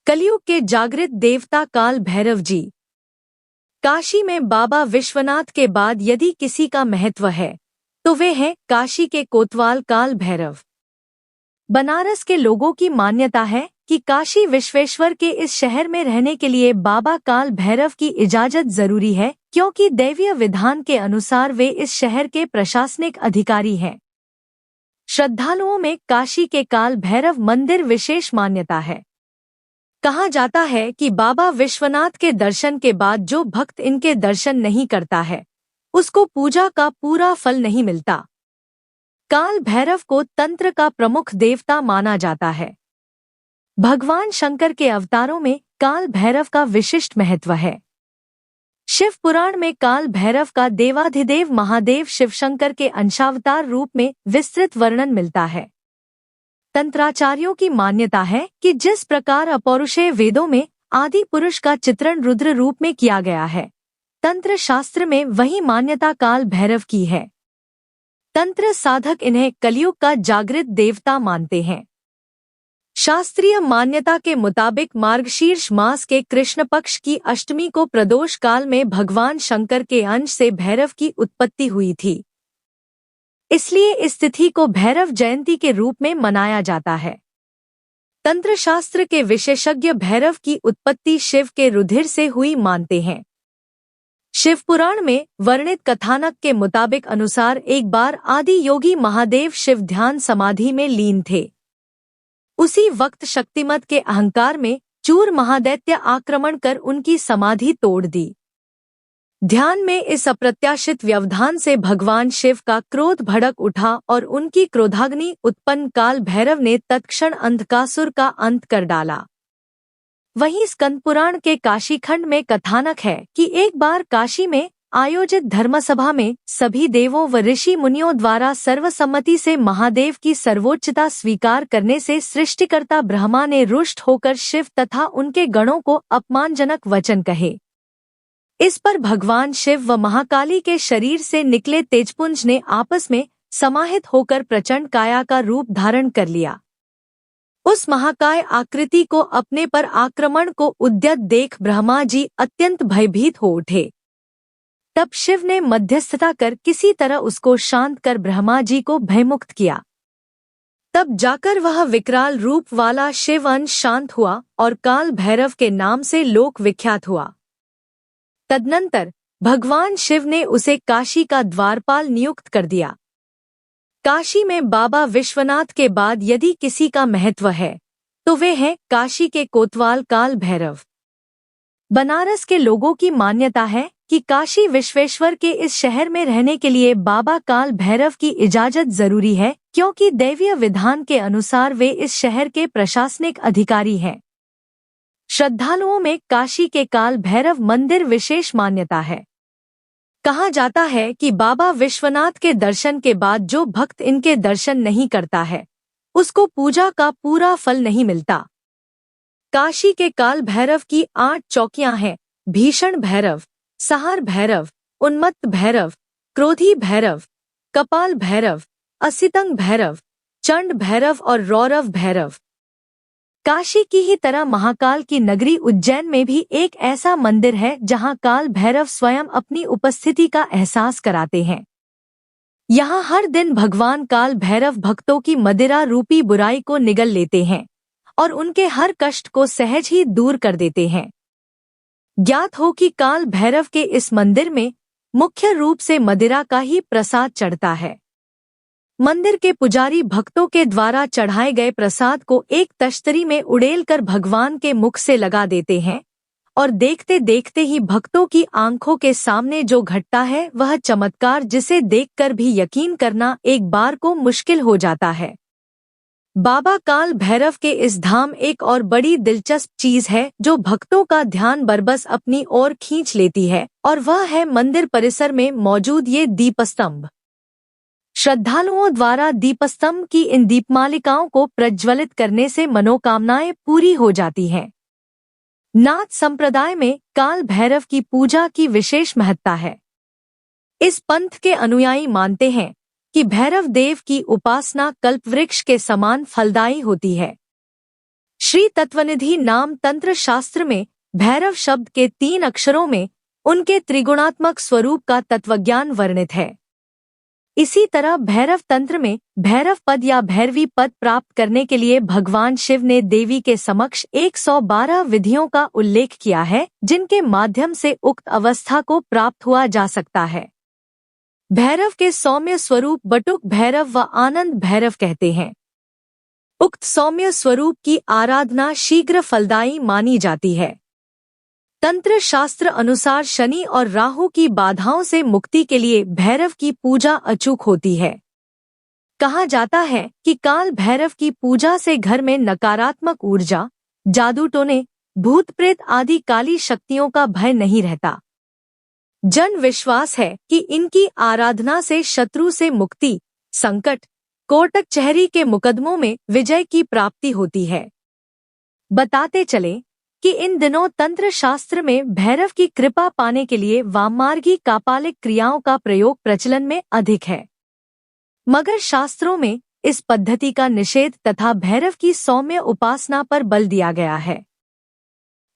कलयुग के जागृत देवता काल भैरव जी। काशी में बाबा विश्वनाथ के बाद यदि किसी का महत्व है तो वे हैं काशी के कोतवाल काल भैरव। बनारस के लोगों की मान्यता है कि काशी विश्वेश्वर के इस शहर में रहने के लिए बाबा काल भैरव की इजाजत जरूरी है, क्योंकि दैवीय विधान के अनुसार वे इस शहर के प्रशासनिक अधिकारी हैं। श्रद्धालुओं में काशी के काल भैरव मंदिर विशेष मान्यता है। कहा जाता है कि बाबा विश्वनाथ के दर्शन के बाद जो भक्त इनके दर्शन नहीं करता है उसको पूजा का पूरा फल नहीं मिलता। काल भैरव को तंत्र का प्रमुख देवता माना जाता है। भगवान शंकर के अवतारों में काल भैरव का विशिष्ट महत्व है। शिव पुराण में काल भैरव का देवाधिदेव महादेव शिवशंकर के अंशावतार रूप में विस्तृत वर्णन मिलता है। तंत्राचार्यों की मान्यता है कि जिस प्रकार अपौरुषेय वेदों में आदि पुरुष का चित्रण रुद्र रूप में किया गया है, तंत्र शास्त्र में वही मान्यता काल भैरव की है। तंत्र साधक इन्हें कलयुग का जागृत देवता मानते हैं। शास्त्रीय मान्यता के मुताबिक मार्गशीर्ष मास के कृष्ण पक्ष की अष्टमी को प्रदोष काल में भगवान शंकर के अंश से भैरव की उत्पत्ति हुई थी, इसलिए इस तिथि को भैरव जयंती के रूप में मनाया जाता है। तंत्र शास्त्र के विशेषज्ञ भैरव की उत्पत्ति शिव के रुधिर से हुई मानते हैं। शिव पुराण में वर्णित कथानक के मुताबिक अनुसार एक बार आदि योगी महादेव शिव ध्यान समाधि में लीन थे। उसी वक्त शक्तिमत के अहंकार में चूर महादैत्य आक्रमण कर उनकी समाधि तोड़ दी। ध्यान में इस अप्रत्याशित व्यवधान से भगवान शिव का क्रोध भड़क उठा और उनकी क्रोधाग्नि उत्पन्न काल भैरव ने तत्क्षण अंधकासुर का अंत कर डाला। वहीं स्कंद पुराण के काशी खंड में कथानक है कि एक बार काशी में आयोजित धर्मसभा में सभी देवों व ऋषि मुनियों द्वारा सर्वसम्मति से महादेव की सर्वोच्चता स्वीकार करने से सृष्टिकर्ता ब्रह्मा ने रुष्ट होकर शिव तथा उनके गणों को अपमानजनक वचन कहे। इस पर भगवान शिव व महाकाली के शरीर से निकले तेजपुंज ने आपस में समाहित होकर प्रचंड काया का रूप धारण कर लिया। उस महाकाय आकृति को अपने पर आक्रमण को उद्यत देख ब्रह्मा जी अत्यंत भयभीत हो उठे। तब शिव ने मध्यस्थता कर किसी तरह उसको शांत कर ब्रह्मा जी को भयमुक्त किया। तब जाकर वह विकराल रूप वाला शिव अंश शांत हुआ और काल भैरव के नाम से लोक विख्यात हुआ। तदनंतर भगवान शिव ने उसे काशी का द्वारपाल नियुक्त कर दिया। काशी में बाबा विश्वनाथ के बाद यदि किसी का महत्व है तो वे हैं काशी के कोतवाल काल भैरव। बनारस के लोगों की मान्यता है कि काशी विश्वेश्वर के इस शहर में रहने के लिए बाबा काल भैरव की इजाजत जरूरी है, क्योंकि दैवीय विधान के अनुसार वे इस शहर के प्रशासनिक अधिकारी हैं। श्रद्धालुओं में काशी के काल भैरव मंदिर विशेष मान्यता है। कहा जाता है कि बाबा विश्वनाथ के दर्शन के बाद जो भक्त इनके दर्शन नहीं करता है उसको पूजा का पूरा फल नहीं मिलता। काशी के काल भैरव की 8 चौकियां हैं: भीषण भैरव, सहार भैरव, उन्मत्त भैरव, क्रोधी भैरव, कपाल भैरव, असितंग भैरव, चंड भैरव और रौरव भैरव। काशी की ही तरह महाकाल की नगरी उज्जैन में भी एक ऐसा मंदिर है जहां काल भैरव स्वयं अपनी उपस्थिति का एहसास कराते हैं। यहाँ हर दिन भगवान काल भैरव भक्तों की मदिरा रूपी बुराई को निगल लेते हैं और उनके हर कष्ट को सहज ही दूर कर देते हैं। ज्ञात हो कि काल भैरव के इस मंदिर में मुख्य रूप से मदिरा का ही प्रसाद चढ़ता है। मंदिर के पुजारी भक्तों के द्वारा चढ़ाए गए प्रसाद को एक तश्तरी में उड़ेल कर भगवान के मुख से लगा देते हैं और देखते देखते ही भक्तों की आंखों के सामने जो घटता है वह चमत्कार जिसे देखकर भी यकीन करना एक बार को मुश्किल हो जाता है। बाबा काल भैरव के इस धाम एक और बड़ी दिलचस्प चीज है जो भक्तों का ध्यान बरबस अपनी ओर खींच लेती है, और वह है मंदिर परिसर में मौजूद ये दीपस्तंभ। श्रद्धालुओं द्वारा दीपस्तंभ की इन दीपमालिकाओं को प्रज्वलित करने से मनोकामनाएं पूरी हो जाती हैं। नाथ संप्रदाय में काल भैरव की पूजा की विशेष महत्ता है। इस पंथ के अनुयायी मानते हैं कि भैरव देव की उपासना कल्पवृक्ष के समान फलदायी होती है। श्री तत्वनिधि नाम तंत्र शास्त्र में भैरव शब्द के 3 अक्षरों में उनके त्रिगुणात्मक स्वरूप का तत्वज्ञान वर्णित है। इसी तरह भैरव तंत्र में भैरव पद या भैरवी पद प्राप्त करने के लिए भगवान शिव ने देवी के समक्ष 112 विधियों का उल्लेख किया है, जिनके माध्यम से उक्त अवस्था को प्राप्त हुआ जा सकता है। भैरव के सौम्य स्वरूप बटुक भैरव व आनंद भैरव कहते हैं। उक्त सौम्य स्वरूप की आराधना शीघ्र फलदायी मानी जाती है। तंत्र शास्त्र अनुसार शनि और राहु की बाधाओं से मुक्ति के लिए भैरव की पूजा अचूक होती है। कहा जाता है कि काल भैरव की पूजा से घर में नकारात्मक ऊर्जा, जादू टोने, भूत प्रेत आदि काली शक्तियों का भय नहीं रहता। जन विश्वास है कि इनकी आराधना से शत्रु से मुक्ति, संकट, कोर्ट कचहरी के मुकदमों में विजय की प्राप्ति होती है। बताते चले कि इन दिनों तंत्र शास्त्र में भैरव की कृपा पाने के लिए वाममार्गी कापालिक क्रियाओं का प्रयोग प्रचलन में अधिक है, मगर शास्त्रों में इस पद्धति का निषेध तथा भैरव की सौम्य उपासना पर बल दिया गया है।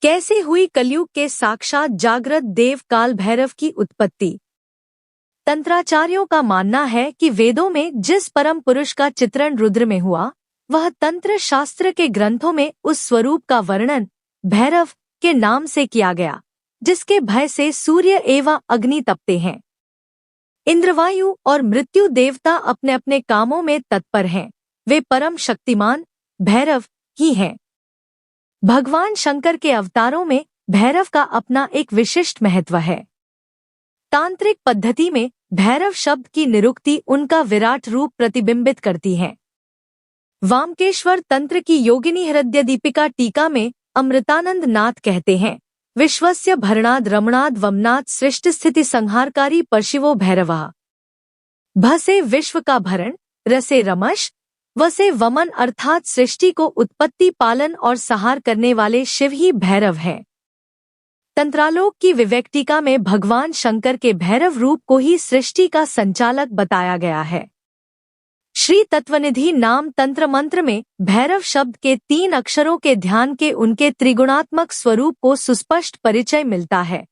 कैसे हुई कलयुग के साक्षात जागृत देव काल भैरव की उत्पत्ति? तंत्राचार्यों का मानना है कि वेदों में जिस परम पुरुष का चित्रण रुद्र में हुआ, वह तंत्र शास्त्र के ग्रंथों में उस स्वरूप का वर्णन भैरव के नाम से किया गया, जिसके भय से सूर्य एवं अग्नि तपते हैं। इंद्रवायु और मृत्यु देवता अपने अपने कामों में तत्पर हैं। वे परम शक्तिमान भैरव ही हैं। भगवान शंकर के अवतारों में भैरव का अपना एक विशिष्ट महत्व है। तांत्रिक पद्धति में भैरव शब्द की निरुक्ति उनका विराट रूप प्रतिबिंबित करती है। वामकेश्वर तंत्र की योगिनी हृदय दीपिका टीका में अमृतानंद नाथ कहते हैं, विश्वस्य भरणाद रमणाद वमनाद सृष्टि स्थिति संहारकारी परशिवो भैरवः। भसे विश्व का भरण, रसे रमश, वसे वमन अर्थात सृष्टि को उत्पत्ति, पालन और संहार करने वाले शिव ही भैरव हैं। तंत्रालोक की विवेकटिका में भगवान शंकर के भैरव रूप को ही सृष्टि का संचालक बताया गया है। श्री तत्वनिधि नाम तंत्र मंत्र में भैरव शब्द के 3 अक्षरों के ध्यान के उनके त्रिगुणात्मक स्वरूप को सुस्पष्ट परिचय मिलता है,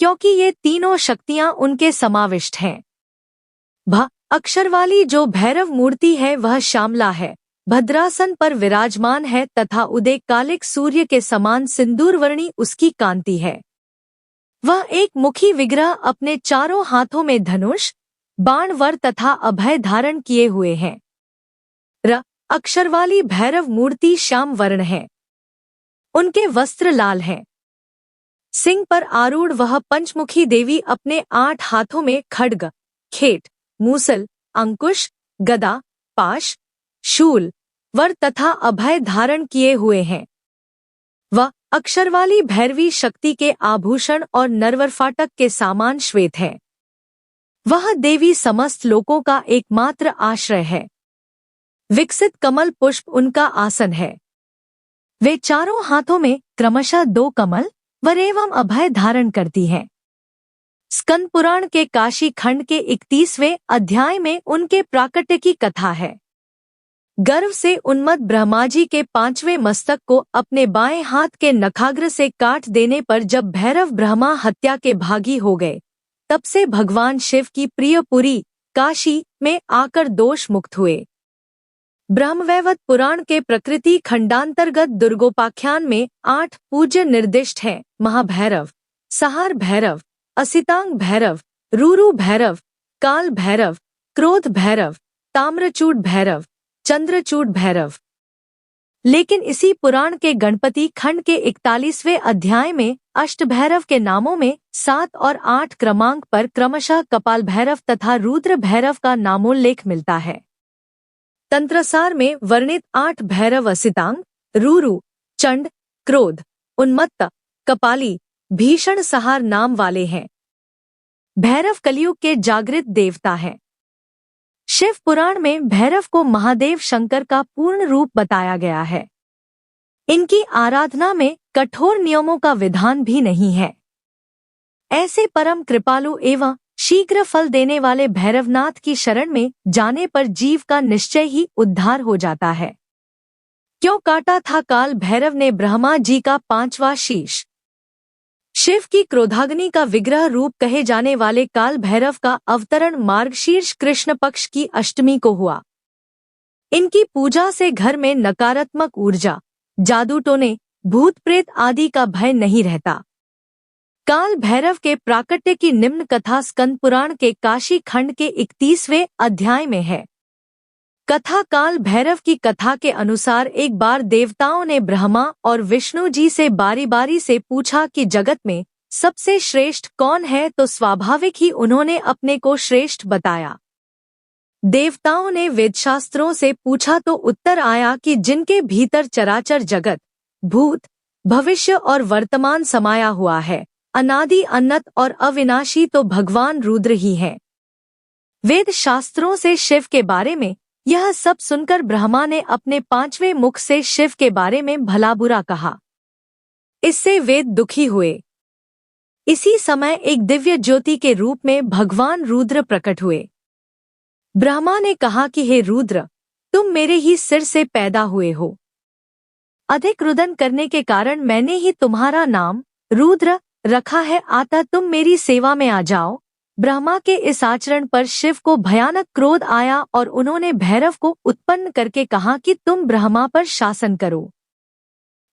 क्योंकि ये तीनों शक्तियां उनके समाविष्ट हैं। भ अक्षर वाली जो भैरव मूर्ति है वह श्यामला है, भद्रासन पर विराजमान है तथा उदय कालिक सूर्य के समान सिंदूरवर्णी उसकी कांति है। वह एक मुखी विग्रह अपने चारों हाथों में धनुष, बाण, वर तथा अभय धारण किए हुए हैं। र अक्षर वाली भैरव मूर्ति श्याम वर्ण है। उनके वस्त्र लाल हैं। सिंह पर आरूढ़ वह पंचमुखी देवी अपने 8 हाथों में खड्ग, खेट, मूसल, अंकुश, गदा, पाश, शूल, वर तथा अभय धारण किए हुए हैं। वह अक्षर वाली भैरवी शक्ति के आभूषण और नरवर फाटक के सामान श्वेत है। वह देवी समस्त लोकों का एकमात्र आश्रय है। विकसित कमल पुष्प उनका आसन है। वे चारों हाथों में क्रमशः 2 कमल, वर एवं अभय धारण करती हैं। स्कंद पुराण के काशी खंड के 31वें अध्याय में उनके प्राकट्य की कथा है। गर्व से उन्मत्त ब्रह्माजी के 5वें मस्तक को अपने बाएं हाथ के नखाग्र से काट देने पर जब भैरव ब्रह्मा हत्या के भागी हो गए, तब से भगवान शिव की प्रियपुरी काशी में आकर दोष मुक्त हुए। ब्रह्मवैवर्त पुराण के प्रकृति खंडांतर्गत दुर्गोपाख्यान में 8 पूज्य निर्दिष्ट हैं: महाभैरव, सहार भैरव, असितांग भैरव, रूरू भैरव, काल भैरव, क्रोध भैरव, ताम्रचूड भैरव, चंद्रचूड भैरव। लेकिन इसी पुराण के गणपति खंड के 41वें अध्याय में अष्टभैरव के नामों में 7 और 8 क्रमांक पर क्रमशः कपाल भैरव तथा रुद्र भैरव का नामोल्लेख मिलता है। तंत्रसार में वर्णित 8 भैरव असितांग, रूरू, चंड, क्रोध, उन्मत्त, कपाली, भीषण, सहार नाम वाले हैं। भैरव कलयुग के जागृत देवता हैं। शिव पुराण में भैरव को महादेव शंकर का पूर्ण रूप बताया गया है। इनकी आराधना में कठोर नियमों का विधान भी नहीं है। ऐसे परम कृपालु एवं शीघ्र फल देने वाले भैरवनाथ की शरण में जाने पर जीव का निश्चय ही उद्धार हो जाता है। क्यों काटा था काल भैरव ने ब्रह्मा जी का 5वां शीश? शिव की क्रोधाग्नि का विग्रह रूप कहे जाने वाले काल भैरव का अवतरण मार्गशीर्ष कृष्ण पक्ष की अष्टमी को हुआ। इनकी पूजा से घर में नकारात्मक ऊर्जा, जादू टोने, भूत प्रेत आदि का भय नहीं रहता। काल भैरव के प्राकट्य की निम्न कथा स्कंद पुराण के काशी खंड के 31वें अध्याय में है। कथा काल भैरव की कथा के अनुसार एक बार देवताओं ने ब्रह्मा और विष्णु जी से बारी बारी से पूछा कि जगत में सबसे श्रेष्ठ कौन है, तो स्वाभाविक ही उन्होंने अपने को श्रेष्ठ बताया। देवताओं ने वेदशास्त्रों से पूछा तो उत्तर आया कि जिनके भीतर चराचर जगत, भूत, भविष्य और वर्तमान समाया हुआ है, अनादि अनंत और अविनाशी, तो भगवान रुद्र ही हैं। वेद शास्त्रों से शिव के बारे में यह सब सुनकर ब्रह्मा ने अपने 5वें मुख से शिव के बारे में भला बुरा कहा। इससे वेद दुखी हुए। इसी समय एक दिव्य ज्योति के रूप में भगवान रुद्र प्रकट हुए। ब्रह्मा ने कहा कि हे रुद्र, तुम मेरे ही सिर से पैदा हुए हो। अधिक रुदन करने के कारण मैंने ही तुम्हारा नाम रुद्र रखा है, अतः तुम मेरी सेवा में आ जाओ। ब्रह्मा के इस आचरण पर शिव को भयानक क्रोध आया और उन्होंने भैरव को उत्पन्न करके कहा कि तुम ब्रह्मा पर शासन करो।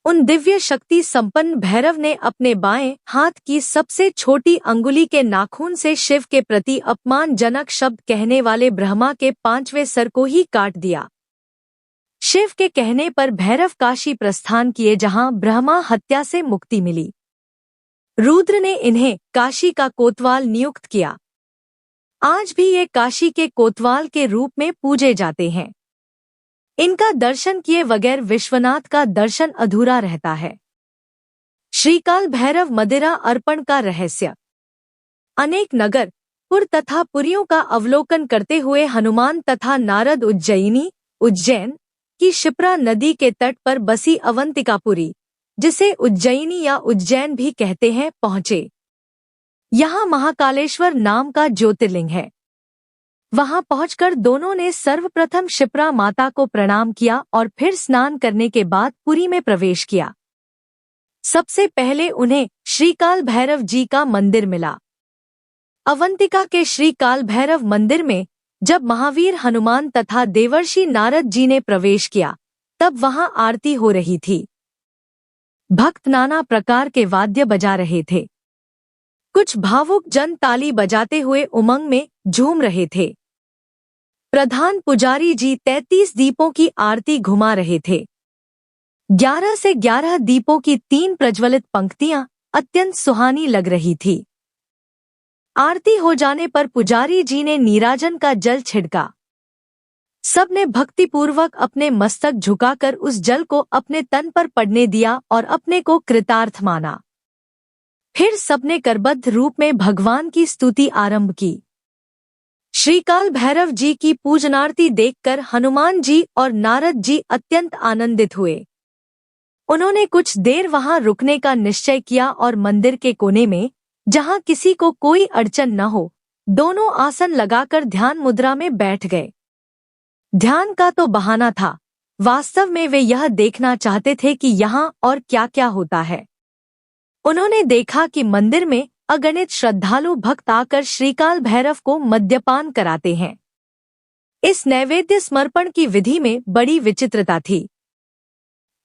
उन दिव्य शक्ति संपन्न भैरव ने अपने बाएं हाथ की सबसे छोटी अंगुली के नाखून से शिव के प्रति अपमानजनक शब्द कहने वाले ब्रह्मा के 5वें सर को ही काट दिया। शिव के कहने पर भैरव काशी प्रस्थान किए, जहां ब्रह्मा हत्या से मुक्ति मिली। रुद्र ने इन्हें काशी का कोतवाल नियुक्त किया। आज भी ये काशी के कोतवाल के रूप में पूजे जाते हैं। इनका दर्शन किए बगैर विश्वनाथ का दर्शन अधूरा रहता है। श्रीकाल भैरव मदिरा अर्पण का रहस्य। अनेक नगर, पुर तथा पुरियों का अवलोकन करते हुए हनुमान तथा नारद उज्जैन की शिप्रा नदी के तट पर बसी अवंतिकापुरी, जिसे उज्जैनी या उज्जैन भी कहते हैं, पहुंचे। यहाँ महाकालेश्वर नाम का ज्योतिर्लिंग है। वहां पहुंचकर दोनों ने सर्वप्रथम शिप्रा माता को प्रणाम किया और फिर स्नान करने के बाद पुरी में प्रवेश किया। सबसे पहले उन्हें श्रीकाल भैरव जी का मंदिर मिला। अवंतिका के श्रीकाल भैरव मंदिर में जब महावीर हनुमान तथा देवर्षि नारद जी ने प्रवेश किया, तब वहां आरती हो रही थी। भक्त नाना प्रकार के वाद्य बजा रहे थे। कुछ भावुक जन ताली बजाते हुए उमंग में झूम रहे थे। प्रधान पुजारी जी 33 दीपों की आरती घुमा रहे थे। 11 से 11 दीपों की 3 प्रज्वलित पंक्तियां अत्यंत सुहानी लग रही थी। आरती हो जाने पर पुजारी जी ने नीराजन का जल छिड़का। सबने भक्तिपूर्वक अपने मस्तक झुकाकर उस जल को अपने तन पर पड़ने दिया और अपने को कृतार्थ माना। फिर सबने करबद्ध रूप में भगवान की स्तुति आरंभ की। श्रीकाल भैरव जी की पूजनार्ती देखकर हनुमान जी और नारद जी अत्यंत आनंदित हुए। उन्होंने कुछ देर वहां रुकने का निश्चय किया और मंदिर के कोने में, जहां किसी को कोई अड़चन न हो, दोनों आसन लगाकर ध्यान मुद्रा में बैठ गए। ध्यान का तो बहाना था, वास्तव में वे यह देखना चाहते थे कि यहाँ और क्या क्या होता है। उन्होंने देखा कि मंदिर में अगणित श्रद्धालु भक्त आकर श्रीकाल भैरव को मद्यपान कराते हैं। इस नैवेद्य समर्पण की विधि में बड़ी विचित्रता थी।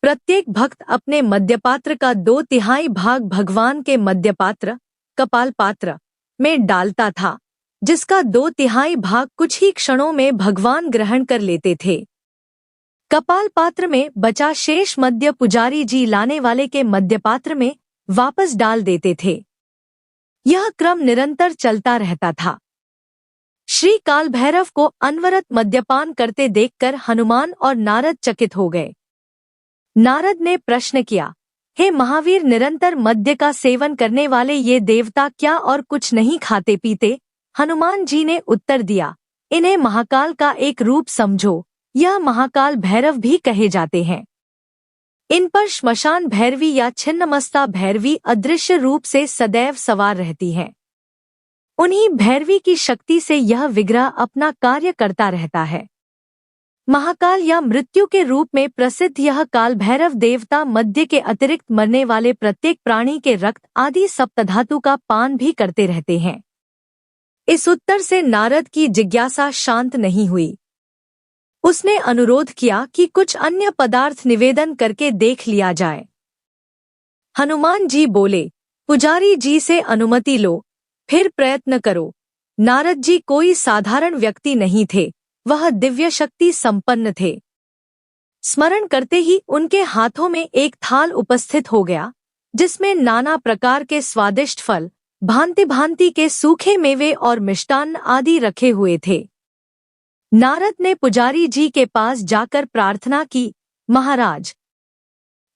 प्रत्येक भक्त अपने मद्यपात्र का 2/3 भाग भगवान के मद्यपात्र कपाल पात्र में डालता था, जिसका 2/3 भाग कुछ ही क्षणों में भगवान ग्रहण कर लेते थे। कपाल पात्र में बचा शेष मद्य पुजारी जी लाने वाले के मद्यपात्र में वापस डाल देते थे। यह क्रम निरंतर चलता रहता था। श्री काल भैरव को अनवरत मद्यपान करते देखकर हनुमान और नारद चकित हो गए। नारद ने प्रश्न किया, हे महावीर, निरंतर मद्य का सेवन करने वाले ये देवता क्या और कुछ नहीं खाते पीते? हनुमान जी ने उत्तर दिया, इन्हें महाकाल का एक रूप समझो। यह महाकाल भैरव भी कहे जाते हैं। इन पर श्मशान भैरवी या छिन्नमस्ता भैरवी अदृश्य रूप से सदैव सवार रहती है। उन्हीं भैरवी की शक्ति से यह विग्रह अपना कार्य करता रहता है। महाकाल या मृत्यु के रूप में प्रसिद्ध यह काल भैरव देवता मद्य के अतिरिक्त मरने वाले प्रत्येक प्राणी के रक्त आदि सप्तधातु का पान भी करते रहते हैं। इस उत्तर से नारद की जिज्ञासा शांत नहीं हुई। उसने अनुरोध किया कि कुछ अन्य पदार्थ निवेदन करके देख लिया जाए। हनुमान जी बोले, पुजारी जी से अनुमति लो, फिर प्रयत्न करो। नारद जी कोई साधारण व्यक्ति नहीं थे, वह दिव्य शक्ति संपन्न थे। स्मरण करते ही उनके हाथों में एक थाल उपस्थित हो गया, जिसमें नाना प्रकार के स्वादिष्ट फल, भांति भांति के सूखे मेवे और मिष्टान्न आदि रखे हुए थे। नारद ने पुजारी जी के पास जाकर प्रार्थना की, महाराज,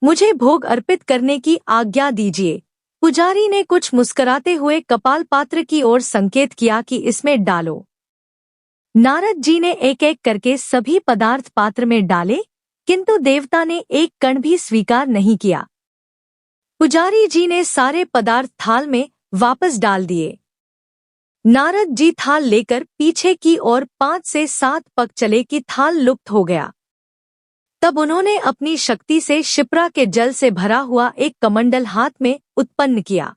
मुझे भोग अर्पित करने की आज्ञा दीजिए। पुजारी ने कुछ मुस्कुराते हुए कपाल पात्र की ओर संकेत किया कि इसमें डालो। नारद जी ने एक एक करके सभी पदार्थ पात्र में डाले, किंतु देवता ने एक कण भी स्वीकार नहीं किया। पुजारी जी ने सारे पदार्थ थाल में वापस डाल दिए। नारद जी थाल लेकर पीछे की ओर 5 से 7 पग चले कि थाल लुप्त हो गया। तब उन्होंने अपनी शक्ति से शिप्रा के जल से भरा हुआ एक कमंडल हाथ में उत्पन्न किया।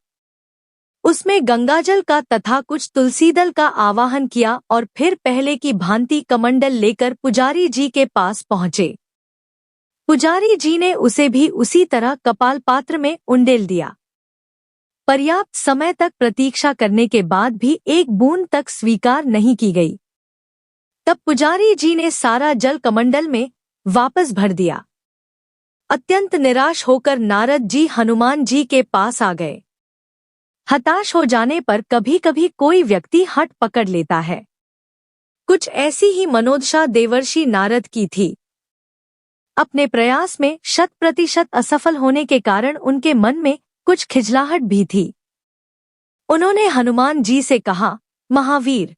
उसमें गंगाजल का तथा कुछ तुलसी दल का आवाहन किया और फिर पहले की भांति कमंडल लेकर पुजारी जी के पास पहुंचे। पुजारी जी ने उसे भी उसी तरह कपाल पात्र में उंडेल दिया। पर्याप्त समय तक प्रतीक्षा करने के बाद भी एक बूंद तक स्वीकार नहीं की गई। तब पुजारी जी ने सारा जल कमंडल में वापस भर दिया। अत्यंत निराश होकर नारद जी हनुमान जी के पास आ गए। हताश हो जाने पर कभी कभी कोई व्यक्ति हठ पकड़ लेता है। कुछ ऐसी ही मनोदशा देवर्षि नारद की थी। अपने प्रयास में 100% असफल होने के कारण उनके मन में कुछ खिजलाहट भी थी। उन्होंने हनुमान जी से कहा, महावीर,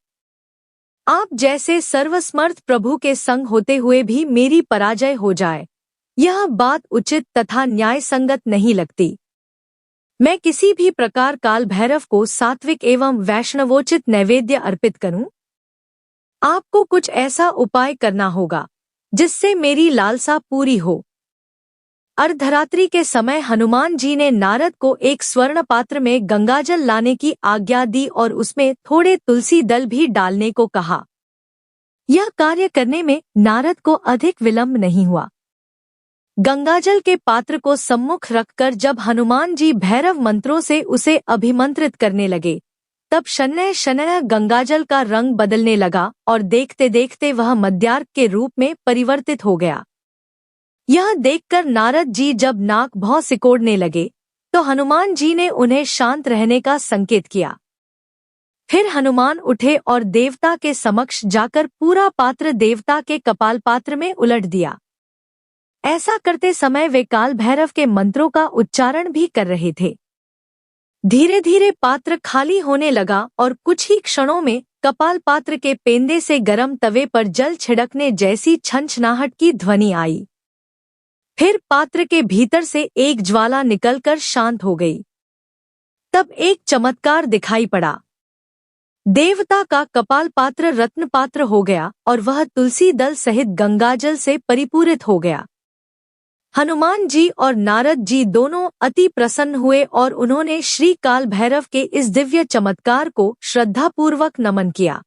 आप जैसे सर्वसमर्थ प्रभु के संग होते हुए भी मेरी पराजय हो जाए, यह बात उचित तथा न्याय संगत नहीं लगती। मैं किसी भी प्रकार काल भैरव को सात्विक एवं वैष्णवोचित नैवेद्य अर्पित करूं? आपको कुछ ऐसा उपाय करना होगा जिससे मेरी लालसा पूरी हो। अर्धरात्रि के समय हनुमान जी ने नारद को एक स्वर्ण पात्र में गंगाजल लाने की आज्ञा दी और उसमें थोड़े तुलसी दल भी डालने को कहा। यह कार्य करने में नारद को अधिक विलंब नहीं हुआ। गंगाजल के पात्र को सम्मुख रखकर जब हनुमान जी भैरव मंत्रों से उसे अभिमंत्रित करने लगे, तब शनैः शनैः गंगाजल का रंग बदलने लगा और देखते देखते वह मद्यार्क के रूप में परिवर्तित हो गया। यह देखकर नारद जी जब नाक भौं सिकोड़ने लगे, तो हनुमान जी ने उन्हें शांत रहने का संकेत किया। फिर हनुमान उठे और देवता के समक्ष जाकर पूरा पात्र देवता के कपाल पात्र में उलट दिया। ऐसा करते समय वे काल भैरव के मंत्रों का उच्चारण भी कर रहे थे। धीरे धीरे पात्र खाली होने लगा और कुछ ही क्षणों में कपाल पात्र के पेंदे से गर्म तवे पर जल छिड़कने जैसी छनछनाहट की ध्वनि आई। फिर पात्र के भीतर से एक ज्वाला निकलकर शांत हो गई। तब एक चमत्कार दिखाई पड़ा। देवता का कपाल पात्र रत्न पात्र हो गया और वह तुलसी दल सहित गंगाजल से परिपूरित हो गया। हनुमान जी और नारद जी दोनों अति प्रसन्न हुए और उन्होंने श्री काल भैरव के इस दिव्य चमत्कार को श्रद्धापूर्वक नमन किया।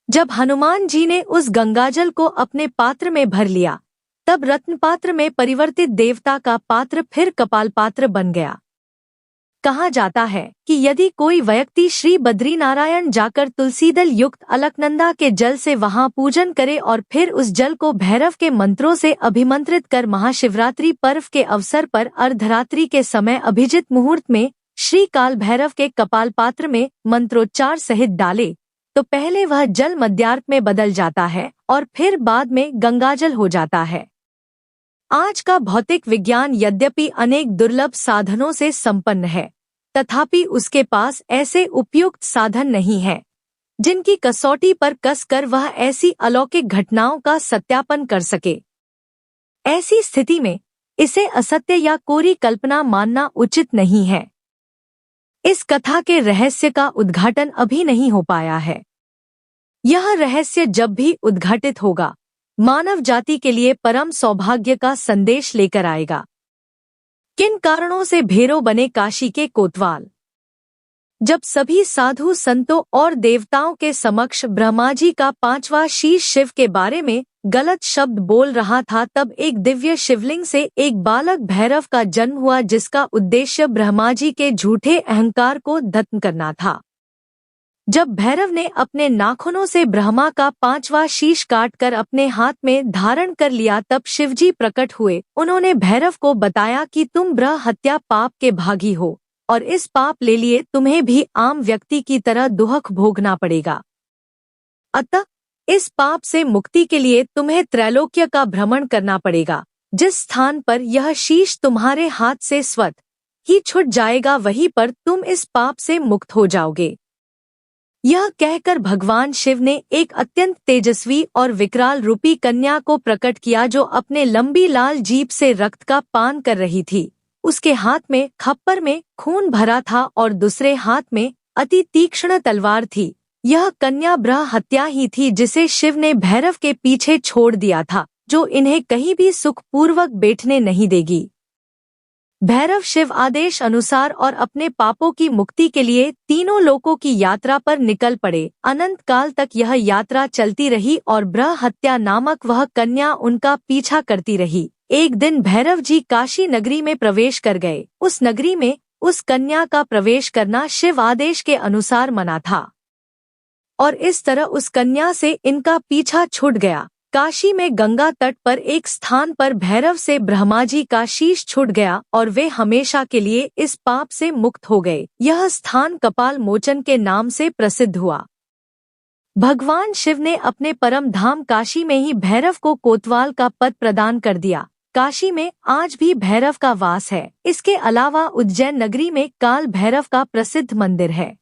जब हनुमान जी ने उस गंगाजल को अपने पात्र में भर लिया, तब रत्न पात्र में परिवर्तित देवता का पात्र फिर कपाल पात्र बन गया। कहा जाता है कि यदि कोई व्यक्ति श्री बद्रीनारायण जाकर तुलसीदल युक्त अलकनंदा के जल से वहां पूजन करे और फिर उस जल को भैरव के मंत्रों से अभिमंत्रित कर महाशिवरात्रि पर्व के अवसर पर अर्धरात्रि के समय अभिजित मुहूर्त में श्री काल भैरव के कपाल पात्र में मंत्रोच्चार सहित डाले, तो पहले वह जल मद्यार्क में बदल जाता है और फिर बाद में गंगाजल हो जाता है। आज का भौतिक विज्ञान यद्यपि अनेक दुर्लभ साधनों से संपन्न है, तथापि उसके पास ऐसे उपयुक्त साधन नहीं है जिनकी कसौटी पर कसकर वह ऐसी अलौकिक घटनाओं का सत्यापन कर सके। ऐसी स्थिति में इसे असत्य या कोरी कल्पना मानना उचित नहीं है। इस कथा के रहस्य का उद्घाटन अभी नहीं हो पाया है। यह रहस्य जब भी उद्घाटित होगा, मानव जाति के लिए परम सौभाग्य का संदेश लेकर आएगा। किन कारणों से भैरव बने काशी के कोतवाल? जब सभी साधु संतों और देवताओं के समक्ष ब्रह्मा जी का 5वां शीश शिव के बारे में गलत शब्द बोल रहा था, तब एक दिव्य शिवलिंग से एक बालक भैरव का जन्म हुआ, जिसका उद्देश्य ब्रह्मा जी के झूठे अहंकार को खत्म करना था। जब भैरव ने अपने नाखूनों से ब्रह्मा का 5वां शीश काटकर अपने हाथ में धारण कर लिया, तब शिवजी प्रकट हुए। उन्होंने भैरव को बताया कि तुम ब्रह्म हत्या पाप के भागी हो और इस पाप ले लिए तुम्हें भी आम व्यक्ति की तरह दुख भोगना पड़ेगा। अतः इस पाप से मुक्ति के लिए तुम्हें त्रैलोक्य का भ्रमण करना पड़ेगा। जिस स्थान पर यह शीश तुम्हारे हाथ से स्वतः ही छूट जाएगा, वहीं पर तुम इस पाप से मुक्त हो जाओगे। यह कहकर भगवान शिव ने एक अत्यंत तेजस्वी और विकराल रूपी कन्या को प्रकट किया, जो अपने लंबी लाल जीभ से रक्त का पान कर रही थी। उसके हाथ में खप्पर में खून भरा था और दूसरे हाथ में अति तीक्ष्ण तलवार थी। यह कन्या ब्रह्म हत्या ही थी, जिसे शिव ने भैरव के पीछे छोड़ दिया था, जो इन्हें कहीं भी सुखपूर्वक बैठने नहीं देगी। भैरव शिव आदेश अनुसार और अपने पापों की मुक्ति के लिए तीनों लोकों की यात्रा पर निकल पड़े। अनंत काल तक यह यात्रा चलती रही और ब्रह्म हत्या नामक वह कन्या उनका पीछा करती रही। एक दिन भैरव जी काशी नगरी में प्रवेश कर गए। उस नगरी में उस कन्या का प्रवेश करना शिव आदेश के अनुसार मना था और इस तरह उस कन्या से इनका पीछा छूट गया। काशी में गंगा तट पर एक स्थान पर भैरव से ब्रह्मा जी का शीश छूट गया और वे हमेशा के लिए इस पाप से मुक्त हो गए। यह स्थान कपाल मोचन के नाम से प्रसिद्ध हुआ। भगवान शिव ने अपने परम धाम काशी में ही भैरव को कोतवाल का पद प्रदान कर दिया। काशी में आज भी भैरव का वास है। इसके अलावा उज्जैन नगरी में काल भैरव का प्रसिद्ध मंदिर है।